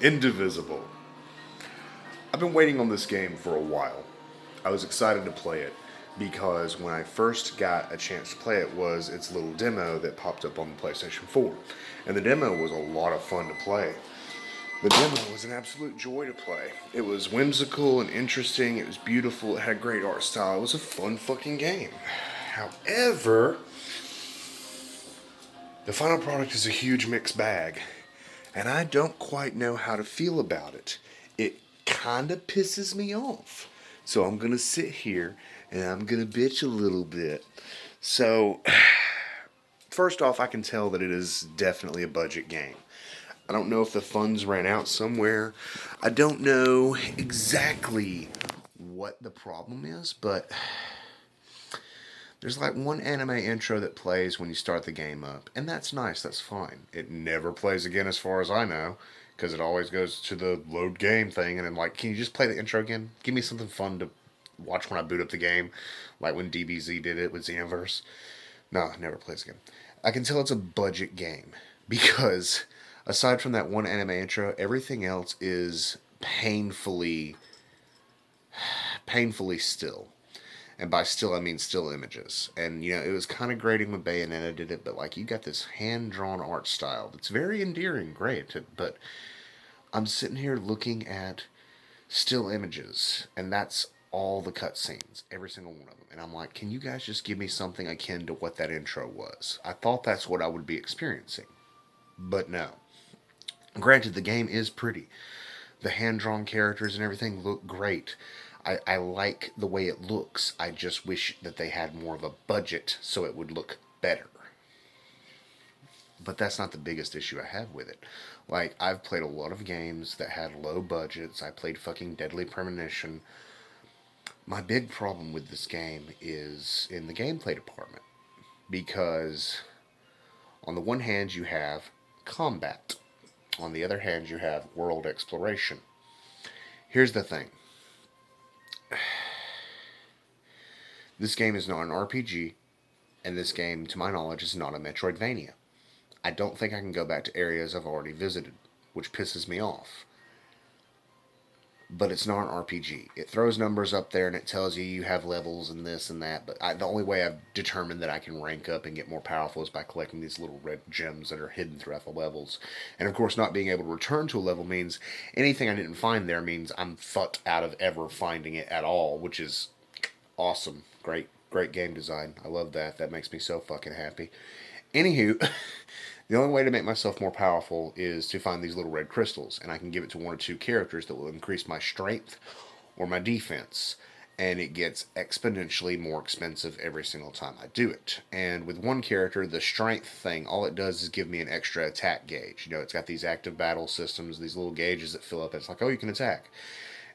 Indivisible. I've been waiting on this game for a while. I was excited to play it because when I first got a chance to play it was its little demo that popped up on the PlayStation 4. And the demo was a lot of fun to play. The demo was an absolute joy to play. It was whimsical and interesting, it was beautiful, it had a great art style, it was a fun fucking game. However, the final product is a huge mixed bag, and I don't quite know how to feel about it. It kinda pisses me off. So I'm gonna sit here and I'm gonna bitch a little bit. So, first off, I can tell that it is definitely a budget game. I don't know if the funds ran out somewhere. I don't know exactly what the problem is, but there's like one anime intro that plays when you start the game up, and that's nice, that's fine. It never plays again as far as I know, because it always goes to the load game thing, and I'm like, can you just play the intro again? Give me something fun to watch when I boot up the game, like when DBZ did it with Xenoverse. No, it never plays again. I can tell it's a budget game, because aside from that one anime intro, everything else is painfully still. And by still, I mean still images. And, it was kind of grating when Bayonetta did it, but, like, you got this hand-drawn art style that's very endearing, great. But I'm sitting here looking at still images, and that's all the cutscenes, every single one of them. And I'm like, can you guys just give me something akin to what that intro was? I thought that's what I would be experiencing. But no. Granted, the game is pretty. The hand-drawn characters and everything look great. I like the way it looks. I just wish that they had more of a budget so it would look better. But that's not the biggest issue I have with it. Like, I've played a lot of games that had low budgets. I played fucking Deadly Premonition. My big problem with this game is in the gameplay department. Because on the one hand you have combat. On the other hand you have world exploration. Here's the thing. This game is not an RPG, and this game, to my knowledge, is not a Metroidvania. I don't think I can go back to areas I've already visited, which pisses me off. But it's not an RPG. It throws numbers up there and it tells you have levels and this and that, but the only way I've determined that I can rank up and get more powerful is by collecting these little red gems that are hidden throughout the levels. And of course, not being able to return to a level means anything I didn't find there means I'm fucked out of ever finding it at all, which is awesome. Great game design. I love that. That makes me so fucking happy. Anywho, the only way to make myself more powerful is to find these little red crystals, and I can give it to one or two characters that will increase my strength or my defense, and it gets exponentially more expensive every single time I do it. And with one character, the strength thing, all it does is give me an extra attack gauge. It's got these active battle systems, these little gauges that fill up, and it's like, oh, you can attack.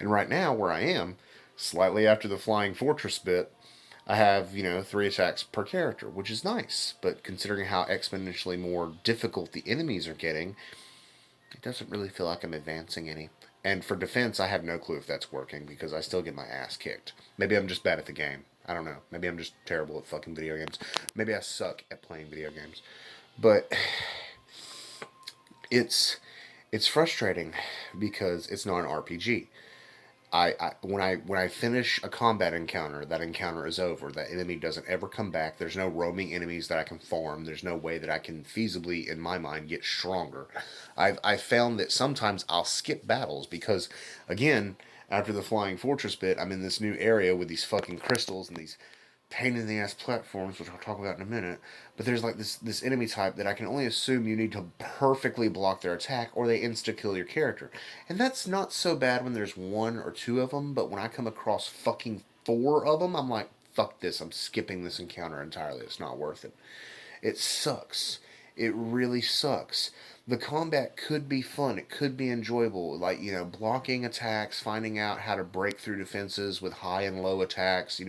And right now, where I am, slightly after the Flying Fortress bit, I have, 3 attacks per character, which is nice. But considering how exponentially more difficult the enemies are getting, it doesn't really feel like I'm advancing any. And for defense, I have no clue if that's working because I still get my ass kicked. Maybe I'm just bad at the game. I don't know. Maybe I'm just terrible at fucking video games. Maybe I suck at playing video games. But it's frustrating because it's not an RPG. When I finish a combat encounter, that encounter is over. That enemy doesn't ever come back. There's no roaming enemies that I can farm. There's no way that I can feasibly, in my mind, get stronger. I've found that sometimes I'll skip battles because, again, after the Flying Fortress bit, I'm in this new area with these fucking crystals and these pain in the ass platforms, which I'll talk about in a minute. But there's like this enemy type that I can only assume you need to perfectly block their attack or they insta kill your character. And that's not so bad when there's 1 or 2 of them, but when I come across fucking 4 of them, I'm like, fuck this, I'm skipping this encounter entirely. It's not worth it. It sucks. It really sucks. The combat could be fun. It could be enjoyable. Like, blocking attacks, finding out how to break through defenses with high and low attacks,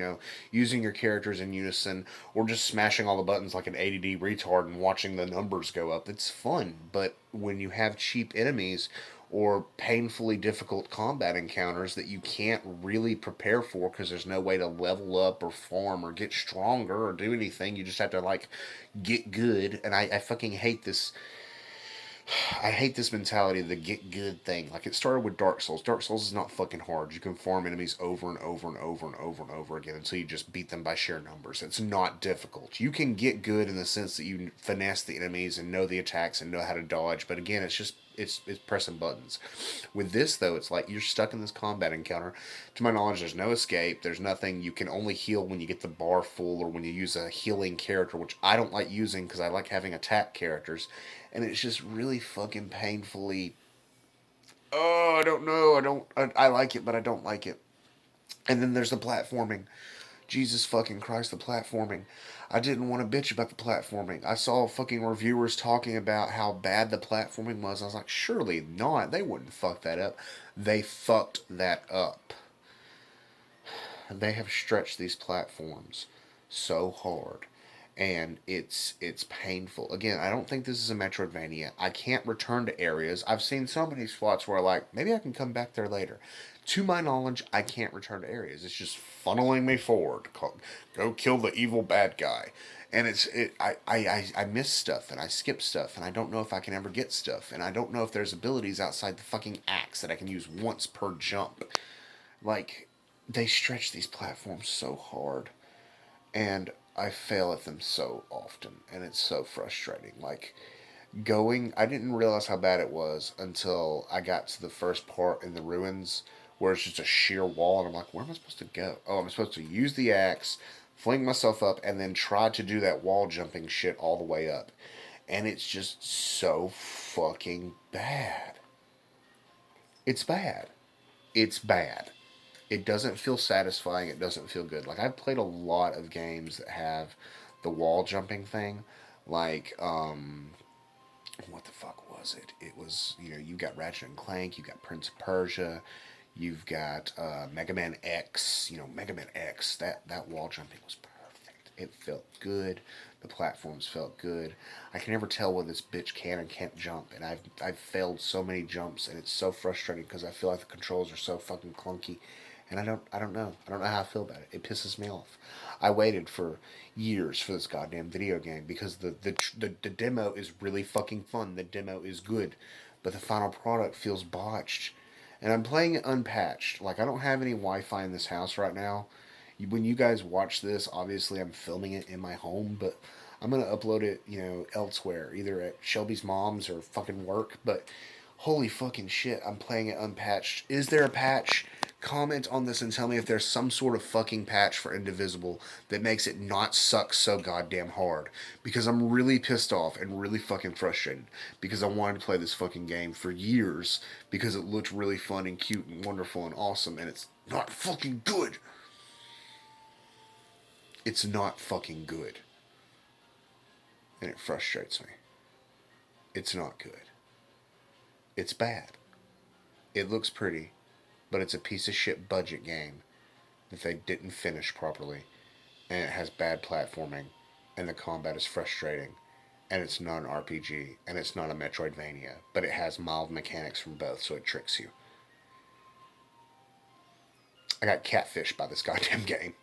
using your characters in unison, or just smashing all the buttons like an ADD retard and watching the numbers go up. It's fun. But when you have cheap enemies or painfully difficult combat encounters that you can't really prepare for because there's no way to level up or farm or get stronger or do anything, you just have to, get good. And I fucking hate this I hate this mentality of the get good thing. Like, it started with Dark Souls. Dark Souls is not fucking hard. You can farm enemies over and over and over and over and over again until you just beat them by sheer numbers. It's not difficult. You can get good in the sense that you finesse the enemies and know the attacks and know how to dodge. But again, it's just it's pressing buttons. With this though, it's like you're stuck in this combat encounter. To my knowledge, there's no escape. There's nothing. You can only heal when you get the bar full or when you use a healing character, which I don't like using because I like having attack characters. And it's just really fucking painfully. Oh, I don't know. I like it, but I don't like it. And then there's the platforming. Jesus fucking Christ, the platforming. I didn't want to bitch about the platforming. I saw fucking reviewers talking about how bad the platforming was. I was like, surely not. They wouldn't fuck that up. They fucked that up. They have stretched these platforms so hard, and it's painful. Again, I don't think this is a Metroidvania. I can't return to areas. I've seen so many spots where like maybe I can come back there later. To my knowledge, I can't return to areas. It's just funneling me forward. Go kill the evil bad guy. And I miss stuff and I skip stuff and I don't know if I can ever get stuff and I don't know if there's abilities outside the fucking axe that I can use once per jump. Like, they stretch these platforms so hard, and I fail at them so often, and it's so frustrating. Like, I didn't realize how bad it was until I got to the first part in the ruins where it's just a sheer wall, and I'm like, where am I supposed to go? Oh, I'm supposed to use the axe, fling myself up, and then try to do that wall jumping shit all the way up. And it's just so fucking bad. It's bad. It's bad. It doesn't feel satisfying. It doesn't feel good. Like, I've played a lot of games that have the wall jumping thing. Like, what the fuck was it? It was, you got Ratchet and Clank, you got Prince of Persia, you've got Mega Man X. Mega Man X. That wall jumping was perfect. It felt good. The platforms felt good. I can never tell whether this bitch can and can't jump, and I've failed so many jumps, and it's so frustrating because I feel like the controls are so fucking clunky, and I don't know. I don't know how I feel about it. It pisses me off. I waited for years for this goddamn video game because the demo is really fucking fun. The demo is good, but the final product feels botched. And I'm playing it unpatched. Like, I don't have any Wi-Fi in this house right now. When you guys watch this, obviously I'm filming it in my home, but I'm gonna upload it, elsewhere, either at Shelby's mom's or fucking work. But holy fucking shit, I'm playing it unpatched. Is there a patch? Comment on this and tell me if there's some sort of fucking patch for Indivisible that makes it not suck so goddamn hard. Because I'm really pissed off and really fucking frustrated. Because I wanted to play this fucking game for years because it looked really fun and cute and wonderful and awesome, and it's not fucking good. It's not fucking good. And it frustrates me. It's not good. It's bad. It looks pretty, but it's a piece of shit budget game that they didn't finish properly, and it has bad platforming, and the combat is frustrating, and it's not an RPG, and it's not a Metroidvania, but it has mild mechanics from both, so it tricks you. I got catfished by this goddamn game.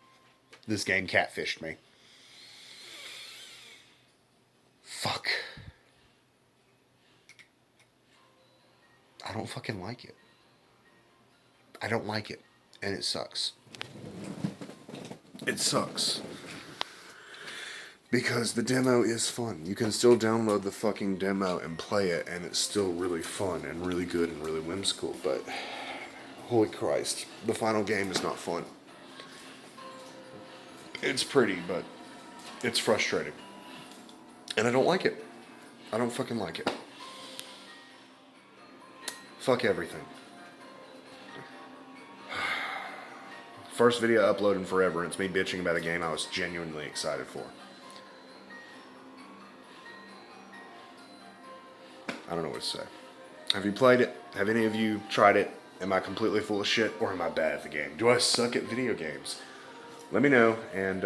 This game catfished me. Fuck. I don't fucking like it. I don't like it, and it sucks. It sucks. Because the demo is fun. You can still download the fucking demo and play it, and it's still really fun and really good and really whimsical, but holy Christ, the final game is not fun. It's pretty, but it's frustrating. And I don't like it. I don't fucking like it. Fuck everything. First video uploaded in forever, and it's me bitching about a game I was genuinely excited for. I don't know what to say. Have you played it? Have any of you tried it? Am I completely full of shit, or am I bad at the game? Do I suck at video games? Let me know, and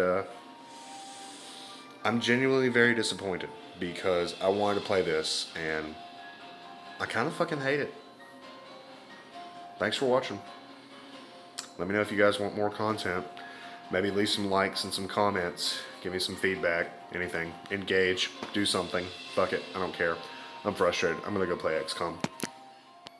I'm genuinely very disappointed because I wanted to play this, and I kind of fucking hate it. Thanks for watching. Let me know if you guys want more content. Maybe leave some likes and some comments. Give me some feedback. Anything. Engage. Do something. Fuck it. I don't care. I'm frustrated. I'm gonna go play XCOM.